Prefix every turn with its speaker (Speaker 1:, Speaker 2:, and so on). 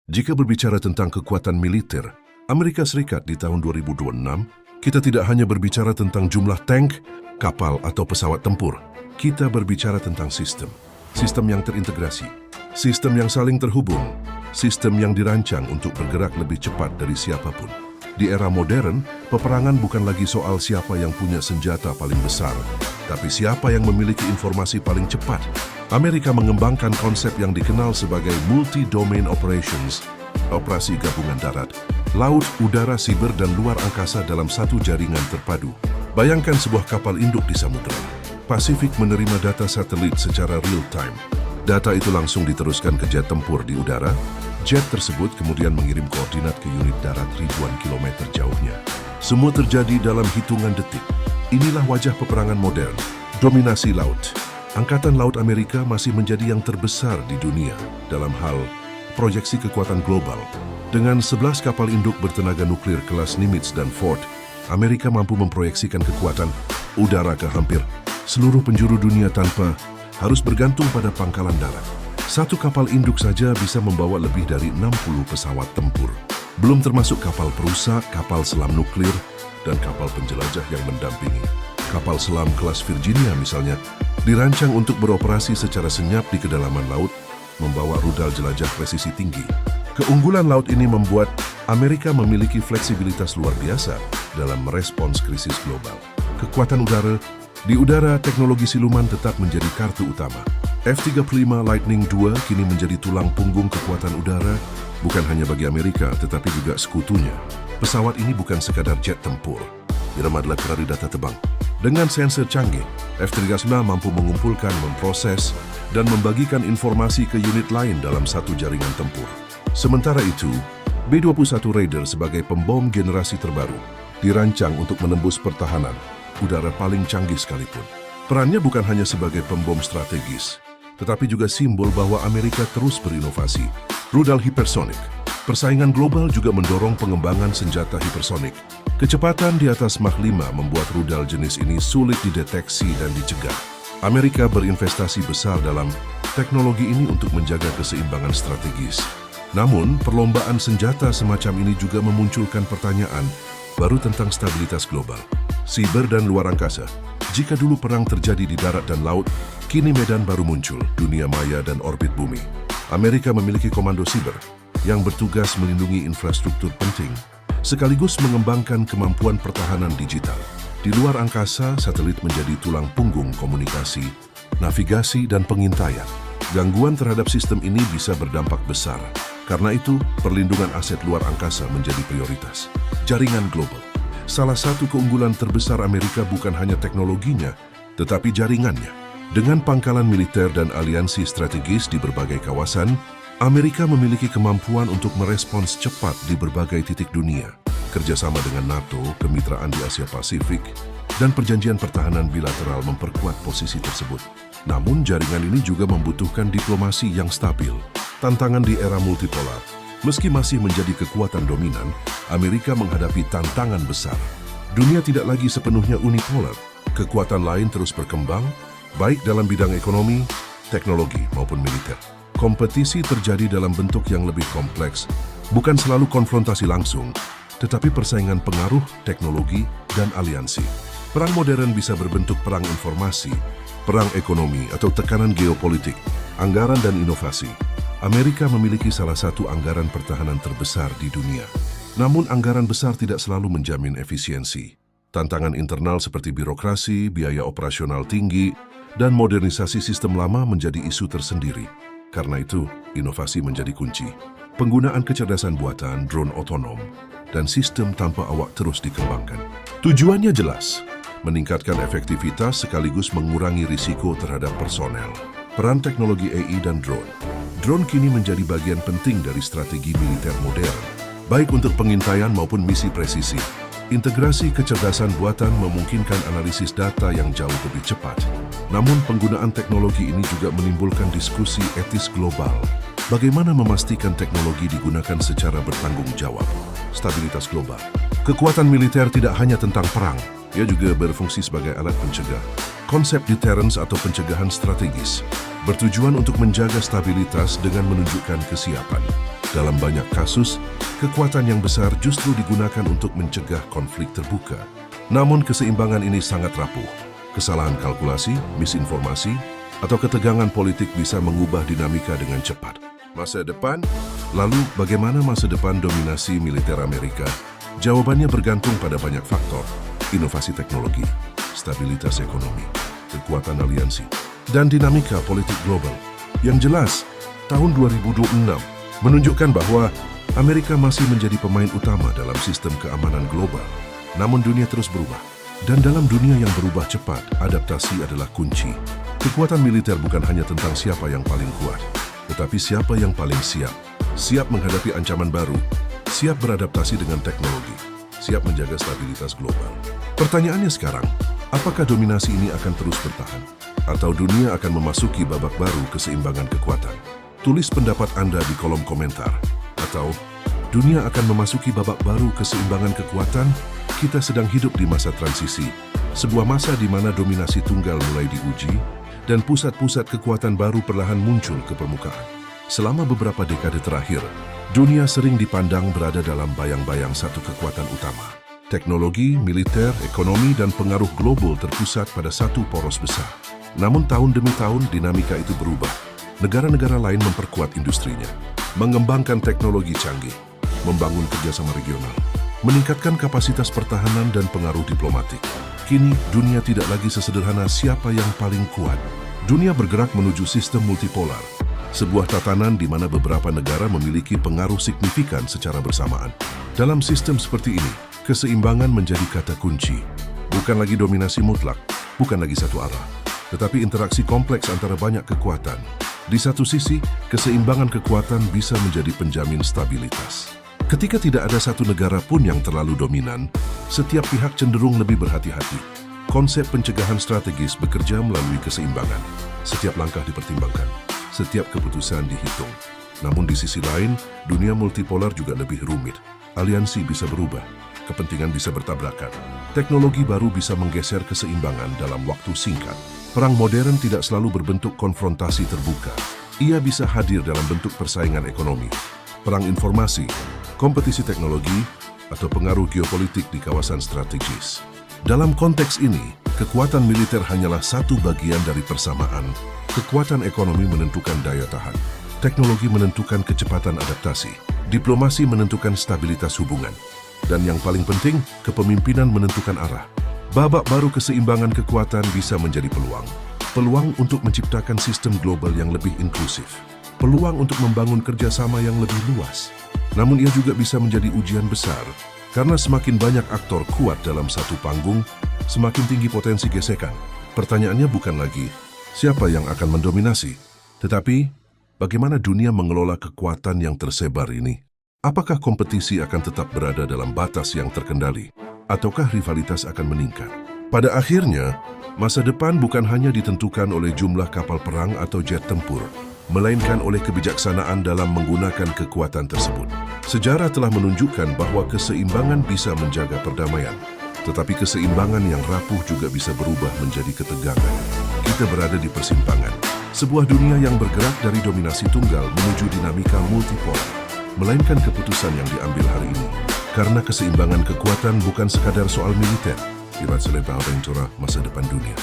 Speaker 1: Jika berbicara tentang kekuatan militer Amerika Serikat di tahun 2026, kita tidak hanya berbicara tentang jumlah tank, kapal atau pesawat tempur. Kita berbicara tentang sistem. Sistem yang terintegrasi, sistem yang saling terhubung, sistem yang dirancang untuk bergerak lebih cepat dari siapapun. Di era modern, peperangan bukan lagi soal siapa yang punya senjata paling besar, tapi siapa yang memiliki informasi paling cepat. Amerika mengembangkan konsep yang dikenal sebagai multi-domain operations, operasi gabungan darat, laut, udara, siber, dan luar angkasa dalam satu jaringan terpadu. Bayangkan sebuah kapal induk di samudera Pasifik menerima data satelit secara real-time. Data itu langsung diteruskan ke jet tempur di udara. Jet tersebut kemudian mengirim koordinat ke unit darat ribuan kilometer jauhnya. Semua terjadi dalam hitungan detik. Inilah wajah peperangan modern, dominasi laut. Angkatan Laut Amerika masih menjadi yang terbesar di dunia dalam hal proyeksi kekuatan global. Dengan 11 kapal induk bertenaga nuklir kelas Nimitz dan Ford, Amerika mampu memproyeksikan kekuatan udara ke hampir seluruh penjuru dunia tanpa harus bergantung pada pangkalan darat. Satu kapal induk saja bisa membawa lebih dari 60 pesawat tempur. Belum termasuk kapal perusak, kapal selam nuklir, dan kapal penjelajah yang mendampingi. Kapal selam kelas Virginia misalnya, dirancang untuk beroperasi secara senyap di kedalaman laut, membawa rudal jelajah presisi tinggi. Keunggulan laut ini membuat Amerika memiliki fleksibilitas luar biasa dalam merespons krisis global. Kekuatan udara, di udara teknologi siluman tetap menjadi kartu utama. F-35 Lightning II kini menjadi tulang punggung kekuatan udara, bukan hanya bagi Amerika tetapi juga sekutunya. Pesawat ini bukan sekadar jet tempur, irama adalah kerari data tebang. Dengan sensor canggih, F-35 mampu mengumpulkan, memproses, dan membagikan informasi ke unit lain dalam satu jaringan tempur. Sementara itu, B-21 Raider sebagai pembom generasi terbaru dirancang untuk menembus pertahanan udara paling canggih sekalipun. Perannya bukan hanya sebagai pembom strategis, tetapi juga simbol bahwa Amerika terus berinovasi. Rudal hipersonik. Persaingan global juga mendorong pengembangan senjata hipersonik. Kecepatan di atas Mach 5 membuat rudal jenis ini sulit dideteksi dan dicegah. Amerika berinvestasi besar dalam teknologi ini untuk menjaga keseimbangan strategis. Namun, perlombaan senjata semacam ini juga memunculkan pertanyaan baru tentang stabilitas global. Siber dan luar angkasa. Jika dulu perang terjadi di darat dan laut, kini medan baru muncul, dunia maya dan orbit bumi. Amerika memiliki komando siber yang bertugas melindungi infrastruktur penting, sekaligus mengembangkan kemampuan pertahanan digital. Di luar angkasa, satelit menjadi tulang punggung komunikasi, navigasi, dan pengintaian. Gangguan terhadap sistem ini bisa berdampak besar. Karena itu, perlindungan aset luar angkasa menjadi prioritas. Jaringan global. Salah satu keunggulan terbesar Amerika bukan hanya teknologinya, tetapi jaringannya. Dengan pangkalan militer dan aliansi strategis di berbagai kawasan, Amerika memiliki kemampuan untuk merespons cepat di berbagai titik dunia. Kerjasama dengan NATO, kemitraan di Asia Pasifik, dan perjanjian pertahanan bilateral memperkuat posisi tersebut. Namun, jaringan ini juga membutuhkan diplomasi yang stabil. Tantangan di era multipolar. Meski masih menjadi kekuatan dominan, Amerika menghadapi tantangan besar. Dunia tidak lagi sepenuhnya unipolar. Kekuatan lain terus berkembang, baik dalam bidang ekonomi, teknologi, maupun militer. Kompetisi terjadi dalam bentuk yang lebih kompleks, bukan selalu konfrontasi langsung, tetapi persaingan pengaruh, teknologi, dan aliansi. Perang modern bisa berbentuk perang informasi, perang ekonomi, atau tekanan geopolitik, anggaran dan inovasi. Amerika memiliki salah satu anggaran pertahanan terbesar di dunia. Namun anggaran besar tidak selalu menjamin efisiensi. Tantangan internal seperti birokrasi, biaya operasional tinggi, dan modernisasi sistem lama menjadi isu tersendiri. Karena itu, inovasi menjadi kunci. Penggunaan kecerdasan buatan, drone otonom, dan sistem tanpa awak terus dikembangkan. Tujuannya jelas, meningkatkan efektivitas sekaligus mengurangi risiko terhadap personel. Peran teknologi AI dan drone. Drone kini menjadi bagian penting dari strategi militer modern, baik untuk pengintaian maupun misi presisi. Integrasi kecerdasan buatan memungkinkan analisis data yang jauh lebih cepat. Namun penggunaan teknologi ini juga menimbulkan diskusi etis global. Bagaimana memastikan teknologi digunakan secara bertanggung jawab? Stabilitas global. Kekuatan militer tidak hanya tentang perang, ia juga berfungsi sebagai alat pencegah Konsep deterrence atau pencegahan strategis bertujuan untuk menjaga stabilitas dengan menunjukkan kesiapan. Dalam banyak kasus, kekuatan yang besar justru digunakan untuk mencegah konflik terbuka. Namun keseimbangan ini sangat rapuh. Kesalahan kalkulasi, misinformasi, atau ketegangan politik bisa mengubah dinamika dengan cepat. Masa depan? Lalu bagaimana masa depan dominasi militer Amerika? Jawabannya bergantung pada banyak faktor. Inovasi teknologi, stabilitas ekonomi, kekuatan aliansi, dan dinamika politik global. Yang jelas, tahun 2026 menunjukkan bahwa Amerika masih menjadi pemain utama dalam sistem keamanan global. Namun dunia terus berubah. Dan dalam dunia yang berubah cepat, adaptasi adalah kunci. Kekuatan militer bukan hanya tentang siapa yang paling kuat, tetapi siapa yang paling siap. Siap menghadapi ancaman baru, siap beradaptasi dengan teknologi, siap menjaga stabilitas global. Pertanyaannya sekarang, apakah dominasi ini akan terus bertahan? Atau dunia akan memasuki babak baru keseimbangan kekuatan? Tulis pendapat Anda di kolom komentar. Atau, dunia akan memasuki babak baru keseimbangan kekuatan? Kita sedang hidup di masa transisi, sebuah masa di mana dominasi tunggal mulai diuji, dan pusat-pusat kekuatan baru perlahan muncul ke permukaan. Selama beberapa dekade terakhir, dunia sering dipandang berada dalam bayang-bayang satu kekuatan utama. Teknologi, militer, ekonomi, dan pengaruh global terpusat pada satu poros besar. Namun tahun demi tahun dinamika itu berubah. Negara-negara lain memperkuat industrinya, mengembangkan teknologi canggih, membangun kerjasama regional, meningkatkan kapasitas pertahanan dan pengaruh diplomatik. Kini, dunia tidak lagi sesederhana siapa yang paling kuat. Dunia bergerak menuju sistem multipolar, sebuah tatanan di mana beberapa negara memiliki pengaruh signifikan secara bersamaan. Dalam sistem seperti ini, keseimbangan menjadi kata kunci. Bukan lagi dominasi mutlak, bukan lagi satu arah, tetapi interaksi kompleks antara banyak kekuatan. Di satu sisi, keseimbangan kekuatan bisa menjadi penjamin stabilitas. Ketika tidak ada satu negara pun yang terlalu dominan, setiap pihak cenderung lebih berhati-hati. Konsep pencegahan strategis bekerja melalui keseimbangan. Setiap langkah dipertimbangkan, setiap keputusan dihitung. Namun di sisi lain, dunia multipolar juga lebih rumit. Aliansi bisa berubah, kepentingan bisa bertabrakan. Teknologi baru bisa menggeser keseimbangan dalam waktu singkat. Perang modern tidak selalu berbentuk konfrontasi terbuka. Ia bisa hadir dalam bentuk persaingan ekonomi, perang informasi, kompetisi teknologi, atau pengaruh geopolitik di kawasan strategis. Dalam konteks ini, kekuatan militer hanyalah satu bagian dari persamaan. Kekuatan ekonomi menentukan daya tahan, teknologi menentukan kecepatan adaptasi, diplomasi menentukan stabilitas hubungan, dan yang paling penting, kepemimpinan menentukan arah. Babak baru keseimbangan kekuatan bisa menjadi peluang. Peluang untuk menciptakan sistem global yang lebih inklusif. Peluang untuk membangun kerjasama yang lebih luas. Namun ia juga bisa menjadi ujian besar, karena semakin banyak aktor kuat dalam satu panggung, semakin tinggi potensi gesekan. Pertanyaannya bukan lagi, siapa yang akan mendominasi? Tetapi, bagaimana dunia mengelola kekuatan yang tersebar ini? Apakah kompetisi akan tetap berada dalam batas yang terkendali? Ataukah rivalitas akan meningkat? Pada akhirnya, masa depan bukan hanya ditentukan oleh jumlah kapal perang atau jet tempur, melainkan oleh kebijaksanaan dalam menggunakan kekuatan tersebut. Sejarah telah menunjukkan bahwa keseimbangan bisa menjaga perdamaian, tetapi keseimbangan yang rapuh juga bisa berubah menjadi ketegangan. Kita berada di persimpangan, sebuah dunia yang bergerak dari dominasi tunggal menuju dinamika multipolar, melainkan keputusan yang diambil hari ini. Karena keseimbangan kekuatan bukan sekadar soal militer, Irat Selebar Ventura, masa depan dunia.